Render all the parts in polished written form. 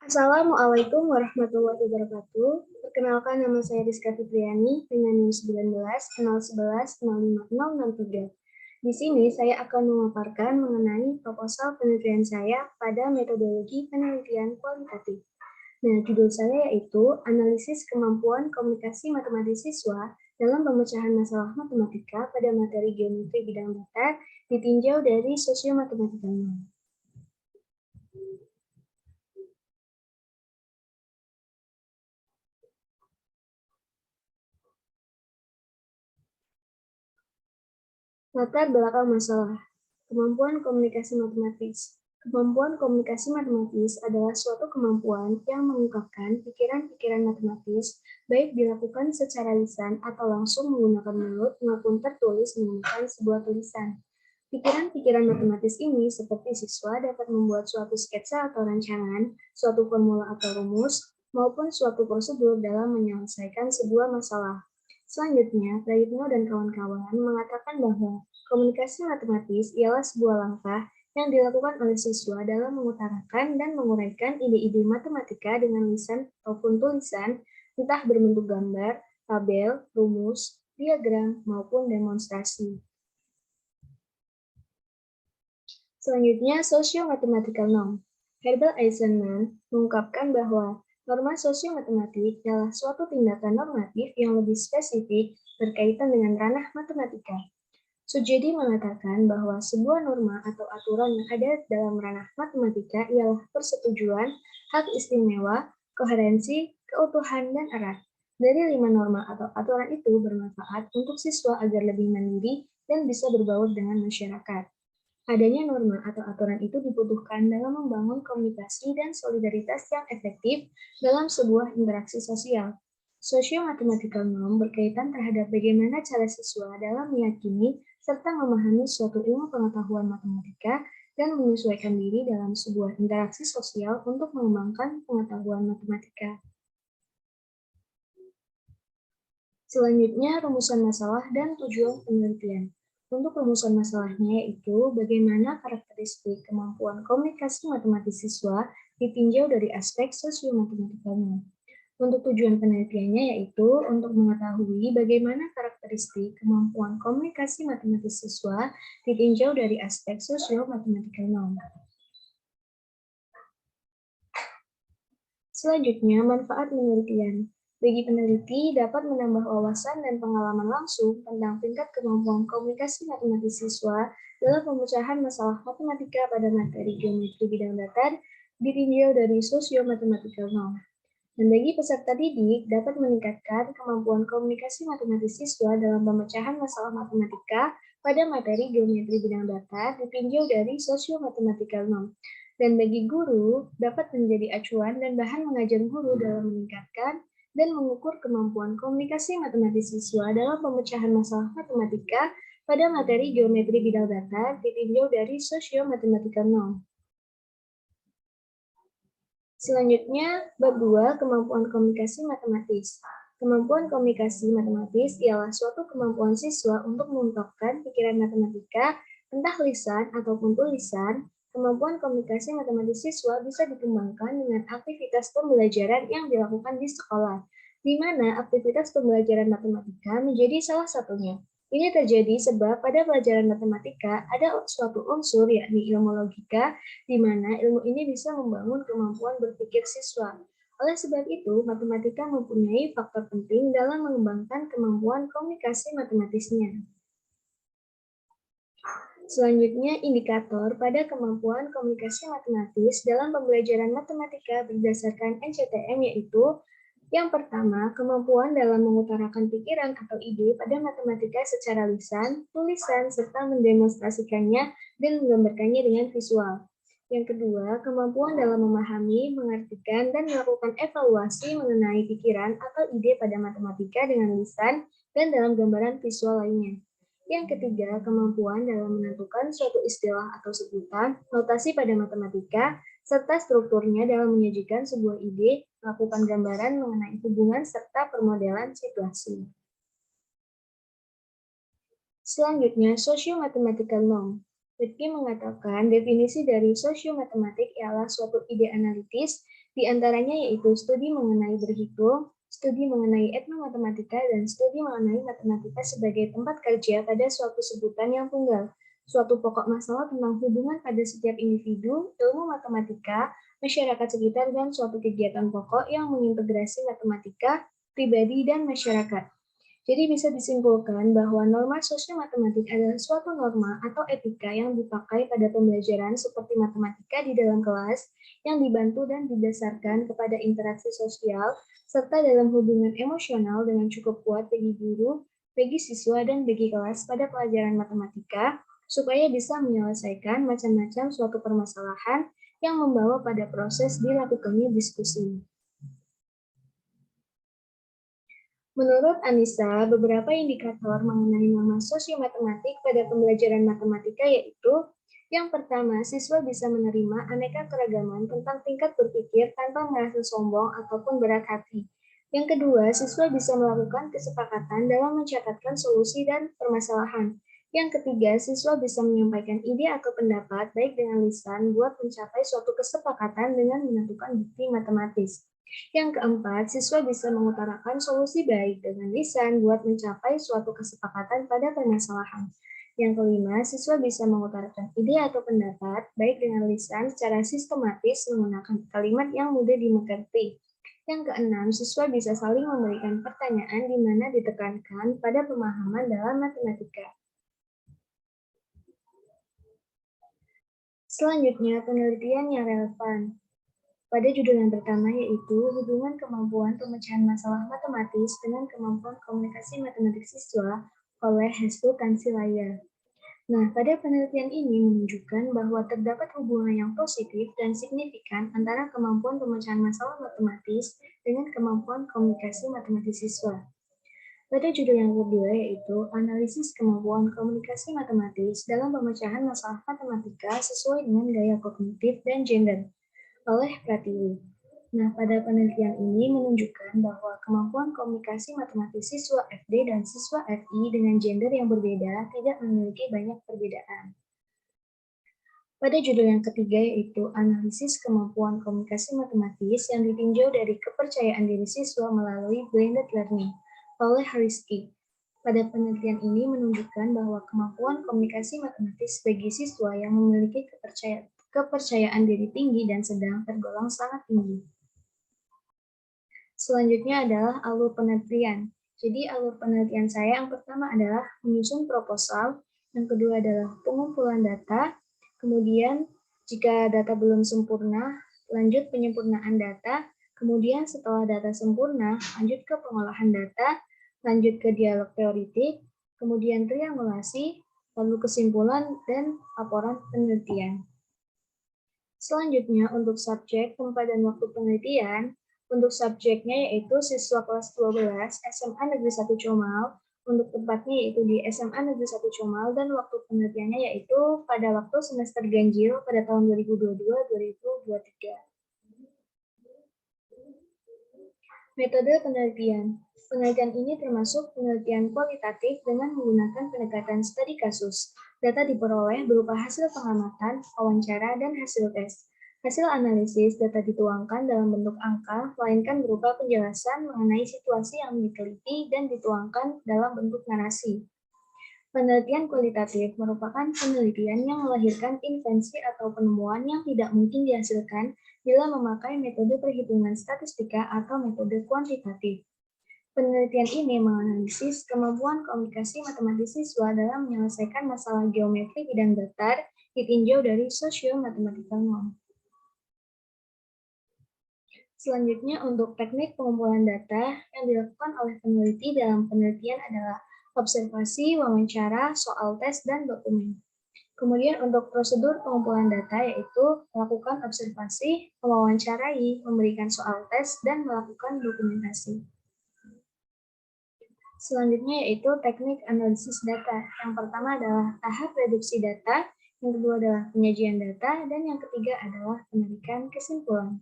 Assalamualaikum warahmatullahi wabarakatuh. Perkenalkan, nama saya Rizka Fitriani dengan NIM 19 011 05063. Di sini saya akan memaparkan mengenai proposal penelitian saya pada metodologi penelitian kualitatif. Nah, judul saya yaitu Analisis Kemampuan Komunikasi Matematis Siswa dalam Pemecahan Masalah Matematika pada Materi Geometri Bidang Datar ditinjau dari Sosiomatematika. Latar belakang masalah. Kemampuan komunikasi matematis. Kemampuan komunikasi matematis adalah suatu kemampuan yang mengungkapkan pikiran-pikiran matematis, baik dilakukan secara lisan atau langsung menggunakan mulut maupun tertulis menggunakan sebuah tulisan. Pikiran-pikiran matematis ini seperti siswa dapat membuat suatu sketsa atau rancangan, suatu formula atau rumus, maupun suatu prosedur dalam menyelesaikan sebuah masalah. Selanjutnya, Prayitno dan kawan-kawan mengatakan bahwa komunikasi matematis ialah sebuah langkah yang dilakukan oleh siswa dalam mengutarakan dan menguraikan ide-ide matematika dengan lisan ataupun tulisan, entah berbentuk gambar, tabel, rumus, diagram, maupun demonstrasi. Selanjutnya, Socio-Mathematical Norm. Herbert Eisenman mengungkapkan bahwa norma sosio-matematik adalah suatu tindakan normatif yang lebih spesifik berkaitan dengan ranah matematika. Sujedi mengatakan bahwa sebuah norma atau aturan yang ada dalam ranah matematika ialah persetujuan, hak istimewa, koherensi, keutuhan, dan erat. Dari 5 norma atau aturan itu bermanfaat untuk siswa agar lebih mandiri dan bisa berbaur dengan masyarakat. Adanya norma atau aturan itu dibutuhkan dalam membangun komunikasi dan solidaritas yang efektif dalam sebuah interaksi sosial. Socio-mathematical norm berkaitan terhadap bagaimana cara siswa dalam meyakini serta memahami suatu ilmu pengetahuan matematika dan menyesuaikan diri dalam sebuah interaksi sosial untuk mengembangkan pengetahuan matematika. Selanjutnya, rumusan masalah dan tujuan penelitian. Untuk rumusan masalahnya yaitu bagaimana karakteristik kemampuan komunikasi matematis siswa ditinjau dari aspek sosio-matematikanya. Untuk tujuan penelitiannya yaitu untuk mengetahui bagaimana karakteristik kemampuan komunikasi matematis siswa ditinjau dari aspek sosio-matematikanya. Selanjutnya, manfaat penelitian. Bagi peneliti, dapat menambah wawasan dan pengalaman langsung tentang tingkat kemampuan komunikasi matematis siswa dalam pemecahan masalah matematika pada materi geometri bidang datar ditinjau dari sosio-mathematical norm. Dan bagi peserta didik, dapat meningkatkan kemampuan komunikasi matematis siswa dalam pemecahan masalah matematika pada materi geometri bidang datar ditinjau dari sosio-mathematical norm. Dan bagi guru, dapat menjadi acuan dan bahan mengajar guru dalam meningkatkan dan mengukur kemampuan komunikasi matematis siswa dalam pemecahan masalah matematika pada materi geometri bidang datar ditinjau dari sosio-mathematical norm. Selanjutnya, bab 2, kemampuan komunikasi matematis. Kemampuan komunikasi matematis ialah suatu kemampuan siswa untuk mengungkapkan pikiran matematika, entah lisan ataupun tulisan. Kemampuan komunikasi matematis siswa bisa dikembangkan dengan aktivitas pembelajaran yang dilakukan di sekolah, di mana aktivitas pembelajaran matematika menjadi salah satunya. Ini terjadi sebab pada pelajaran matematika ada suatu unsur yakni ilmu logika, di mana ilmu ini bisa membangun kemampuan berpikir siswa. Oleh sebab itu, matematika mempunyai faktor penting dalam mengembangkan kemampuan komunikasi matematisnya. Selanjutnya, indikator pada kemampuan komunikasi matematis dalam pembelajaran matematika berdasarkan NCTM yaitu yang pertama, kemampuan dalam mengutarakan pikiran atau ide pada matematika secara lisan, tulisan, serta mendemonstrasikannya dan menggambarkannya dengan visual. Yang kedua, kemampuan dalam memahami, mengartikan, dan melakukan evaluasi mengenai pikiran atau ide pada matematika dengan lisan dan dalam gambaran visual lainnya. Yang ketiga, kemampuan dalam menentukan suatu istilah atau sebutan, notasi pada matematika, serta strukturnya dalam menyajikan sebuah ide, melakukan gambaran mengenai hubungan serta permodelan situasi. Selanjutnya, socio-mathematical norm. Ritke mengatakan definisi dari sosiomatematik ialah suatu ide analitis Di antaranya yaitu studi mengenai berhitung, studi mengenai etnomatematika, dan studi mengenai matematika sebagai tempat kerja pada suatu sebutan yang tunggal, suatu pokok masalah tentang hubungan pada setiap individu, ilmu matematika, masyarakat sekitar, dan suatu kegiatan pokok yang mengintegrasi matematika, pribadi, dan masyarakat. Jadi bisa disimpulkan bahwa norma sosio-matematik adalah suatu norma atau etika yang dipakai pada pembelajaran seperti matematika di dalam kelas yang dibantu dan didasarkan kepada interaksi sosial serta dalam hubungan emosional dengan cukup kuat bagi guru, bagi siswa, dan bagi kelas pada pelajaran matematika supaya bisa menyelesaikan macam-macam suatu permasalahan yang membawa pada proses dilakukannya diskusi. Menurut Anissa, beberapa indikator mengenai norma sosio-matematik pada pembelajaran matematika yaitu yang pertama, siswa bisa menerima aneka keragaman tentang tingkat berpikir tanpa merasa sombong ataupun berat hati. Yang kedua, siswa bisa melakukan kesepakatan dalam mencatatkan solusi dan permasalahan. Yang ketiga, siswa bisa menyampaikan ide atau pendapat baik dengan lisan buat mencapai suatu kesepakatan dengan menentukan bukti matematis. Yang keempat, siswa bisa mengutarakan solusi baik dengan lisan buat mencapai suatu kesepakatan pada permasalahan. Yang kelima, siswa bisa mengutarakan ide atau pendapat baik dengan lisan secara sistematis menggunakan kalimat yang mudah dimengerti. Yang keenam, siswa bisa saling memberikan pertanyaan di mana ditekankan pada pemahaman dalam matematika. Selanjutnya, penelitian yang relevan. Pada judul yang pertama yaitu hubungan kemampuan pemecahan masalah matematis dengan kemampuan komunikasi matematik siswa oleh Hestu Tansilaya. Nah, pada penelitian ini menunjukkan bahwa terdapat hubungan yang positif dan signifikan antara kemampuan pemecahan masalah matematis dengan kemampuan komunikasi matematis siswa. Pada judul yang kedua yaitu analisis kemampuan komunikasi matematis dalam pemecahan masalah matematika sesuai dengan gaya kognitif dan gender oleh Pratiwi. Nah, pada penelitian ini menunjukkan bahwa kemampuan komunikasi matematis siswa FD dan siswa FI dengan gender yang berbeda tidak memiliki banyak perbedaan. Pada judul yang ketiga yaitu analisis kemampuan komunikasi matematis yang ditinjau dari kepercayaan diri siswa melalui blended learning oleh Hariski. Pada penelitian ini menunjukkan bahwa kemampuan komunikasi matematis bagi siswa yang memiliki kepercayaan diri tinggi dan sedang tergolong sangat tinggi. Selanjutnya adalah alur penelitian. Jadi alur penelitian saya yang pertama adalah menyusun proposal, yang kedua adalah pengumpulan data, kemudian jika data belum sempurna, lanjut penyempurnaan data, kemudian setelah data sempurna, lanjut ke pengolahan data, lanjut ke dialog teoritik, kemudian triangulasi, lalu kesimpulan, dan laporan penelitian. Selanjutnya, untuk subjek, tempat, dan waktu penelitian, untuk subjeknya yaitu siswa kelas 12 SMA Negeri 1 Comal, untuk tempatnya yaitu di SMA Negeri 1 Comal, dan waktu penelitiannya yaitu pada waktu semester ganjil pada tahun 2022-2023. Metode penelitian. Penelitian ini termasuk penelitian kualitatif dengan menggunakan pendekatan studi kasus. Data diperoleh berupa hasil pengamatan, wawancara, dan hasil tes. Hasil analisis data dituangkan dalam bentuk angka, melainkan berupa penjelasan mengenai situasi yang diteliti dan dituangkan dalam bentuk narasi. Penelitian kualitatif merupakan penelitian yang melahirkan invensi atau penemuan yang tidak mungkin dihasilkan bila memakai metode perhitungan statistika atau metode kuantitatif. Penelitian ini menganalisis kemampuan komunikasi matematis siswa dalam menyelesaikan masalah geometri bidang datar ditinjau dari sosio-mathematical norm. Selanjutnya, untuk teknik pengumpulan data yang dilakukan oleh peneliti dalam penelitian adalah observasi, wawancara, soal tes, dan dokumen. Kemudian untuk prosedur pengumpulan data yaitu melakukan observasi, mewawancarai, memberikan soal tes, dan melakukan dokumentasi. Selanjutnya yaitu teknik analisis data. Yang pertama adalah tahap reduksi data, yang kedua adalah penyajian data, dan yang ketiga adalah penarikan kesimpulan.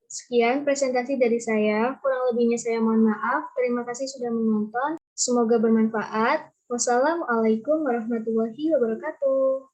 Sekian presentasi dari saya, kurang lebihnya saya mohon maaf. Terima kasih sudah menonton, semoga bermanfaat. Wassalamualaikum warahmatullahi wabarakatuh.